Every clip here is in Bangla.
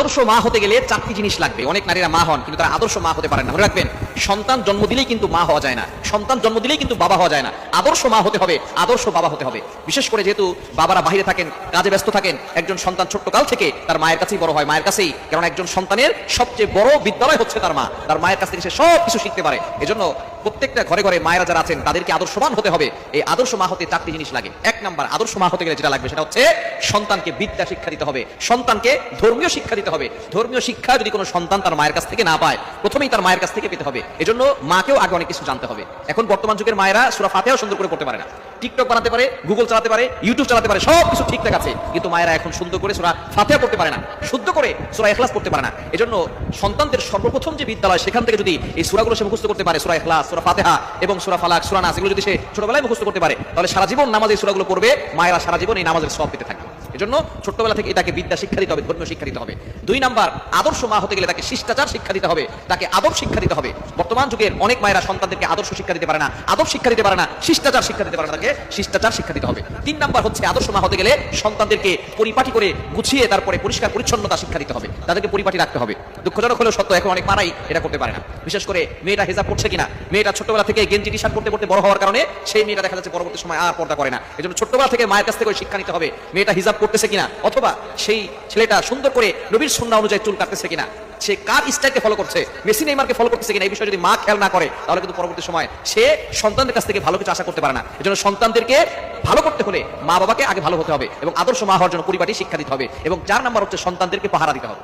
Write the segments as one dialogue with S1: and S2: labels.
S1: আদর্শ মা হতে গেলে চারটি জিনিস লাগবে। অনেক নারীরা মা হন কিন্তু তারা আদর্শ মা হতে পারেন না। মনে রাখবেন, সন্তান জন্ম দিলেই কিন্তু মা হওয়া যায় না, সন্তান জন্ম দিলেই কিন্তু বাবা হওয়া যায় না। আদর্শ মা হতে হবে, আদর্শ বাবা হতে হবে। বিশেষ করে যেহেতু বাবারা বাইরে থাকেন, কাজে ব্যস্ত থাকেন, একজন সন্তান ছোট্টকাল থেকে তার মায়ের কাছেই বড় হয়, মায়ের কাছেই। কারণ একজন সন্তানের সবচেয়ে বড় বিদ্যালয় হচ্ছে তার মা। তার মায়ের কাছ থেকে সে সব কিছু শিখতে পারে। এজন্য প্রত্যেকটা ঘরে ঘরে মায়েরা যারা আছেন তাদেরকে আদর্শবান হতে হবে। এই আদর্শ মা হতে চারটি জিনিস লাগে। এক নাম্বার, আদর্শ মা হতে গেলে যেটা লাগবে সেটা হচ্ছে সন্তানকে বিদ্যা শিক্ষা দিতে হবে, সন্তানকে ধর্মীয় শিক্ষা দিতে হবে। ধর্মীয় শিক্ষা যদি কোনো সন্তান তার মায়ের কাছ থেকে না পায়, প্রথমেই তার মায়ের কাছ থেকে পেতে হবে। এজন্য মাকেও আগে অনেক কিছু জানতে হবে। এখন বর্তমান যুগের মায়েরা সূরা ফাতিহাও সুন্দর করে পড়তে পারে না, টিকটক বানাতে পারে, গুগল চালাতে পারে, ইউটিউব চালাতে পারে, সব কিছু ঠিকঠাক আছে, কিন্তু মায়েরা এখন সুন্দর করে সূরা ফাতিহা পড়তে পারে না, শুদ্ধ করে সূরা ইখলাস পড়তে পারে না। এজন্য সন্তানদের সর্বপ্রথম যে বিদ্যালয়, সেখান থেকে যদি এই সূরাগুলো সে মুখস্থ করতে পারে, সূরা ইখলাস, সূরা ফাতিহা এবং সূরা ফালাক, সূরা নাস, এগুলো যদি সে ছোটবেলায় মুখস্থ করতে পারে, তাহলে সারা জীবন নামাজে এই সূরাগুলো পড়বে, মায়েরা সারা জীবন এই নামাজের সওয়াব পেতে থাকবে। এজন্য ছোট্টবেলা থেকে এটাকে বিদ্যা শিক্ষা দিতে হবে, ধর্মীয় শিক্ষা দিতে হবে। দুই নাম্বার, আদর্শ মা হতে গেলে তাকে শিষ্টাচার শিক্ষা দিতে হবে, তাকে আদব শিক্ষা দিতে হবে। বর্তমান যুগের অনেক মায়েরা সন্তানদেরকে আদর্শ শিক্ষা দিতে পারে না, আদব শিক্ষা দিতে পারে না, শিষ্টাচার শিক্ষা দিতে পারে না, তাকে শিষ্টাচার শিক্ষা দিতে হবে। তিন নাম্বার হচ্ছে, আদর্শ মা হতে গেলে সন্তানদেরকে পরিপাটি করে গুছিয়ে তারপরে পরিষ্কার পরিচ্ছন্নতা শিক্ষা দিতে হবে, তাদেরকে পরিপাটি রাখতে হবে। দুঃখজনক হলেও সত্য, এখন অনেক মারাই এটা করতে পারে না। বিশেষ করে মেয়েটা হিজাব করছে কিনা, মেয়েটা ছোটবেলা থেকে গেঞ্জি টি শার্ট করতে করতে বড় হওয়ার কারণে সেই মেয়েটা দেখা যাচ্ছে পরবর্তী সময় আর পর্দা করে না। এজন্য ছোটবেলা থেকে মায়ের কাছ থেকে শিক্ষা নিতে হবে, মেয়েটা হিজাব করতেছে কিনা, অথবা সেই ছেলেটা সুন্দর করে নবীর সুন্নাহ অনুযায়ী চুল কাটতেছে কিনা, সে কার স্টাইলকে ফলো করছে, মেসি নেইমারকে ফলো করতেছে কিনা, এই বিষয়ে যদি মা খেয়াল না করে, তাহলে কিন্তু পরবর্তী সময় সে সন্তানদের কাছ থেকে ভালো কিছু আশা করতে পারে না। এজন্য সন্তানদেরকে ভালো করতে হলে মা বাবাকে আগে ভালো হতে হবে এবং আদর্শ মা হওয়ার জন্য পরিপাটি শিক্ষা দিতে হবে। এবং 4 নাম্বার হচ্ছে সন্তানদেরকে পাহারা দিতে হবে।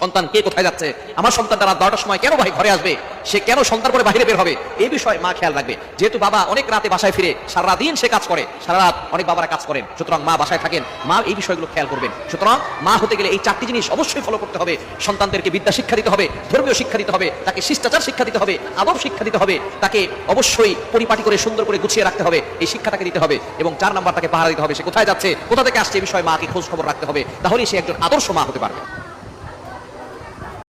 S1: সন্তান কে কোথায় যাচ্ছে, আমার সন্তানটা রাত 12টার সময় কেন ঘরে আসবে, সে কেন সন্তান করে বাইরে বের হবে, এই বিষয়ে মা খেয়াল রাখবে। যেহেতু বাবা অনেক রাতে বাসায় ফিরে, সারা দিন সে কাজ করে, সারা রাত অনেক বাবারা কাজ করেন, সুতরাং মা বাসায় থাকেন, মা এই বিষয়গুলো খেয়াল করবেন। সুতরাং মা হতে গেলে এই 4টি জিনিস অবশ্যই ফলো করতে হবে। সন্তানদেরকে বিদ্যা শিক্ষা দিতে হবে, ধর্মীয় শিক্ষা দিতে হবে, তাকে শিষ্টাচার শিক্ষা দিতে হবে, আদব শিক্ষা দিতে হবে, তাকে অবশ্যই পরিপাটি করে সুন্দর করে গুছিয়ে রাখতে হবে, এই শিক্ষাটাকে দিতে হবে। এবং 4 নাম্বার, তাকে পাহারা দিতে হবে, সে কোথায় যাচ্ছে, কোথা থেকে আসছে, এই বিষয়ে মাকে খোঁজ খবর রাখতে হবে, তাহলেই সে একজন আদর্শ মা হতে পারবে।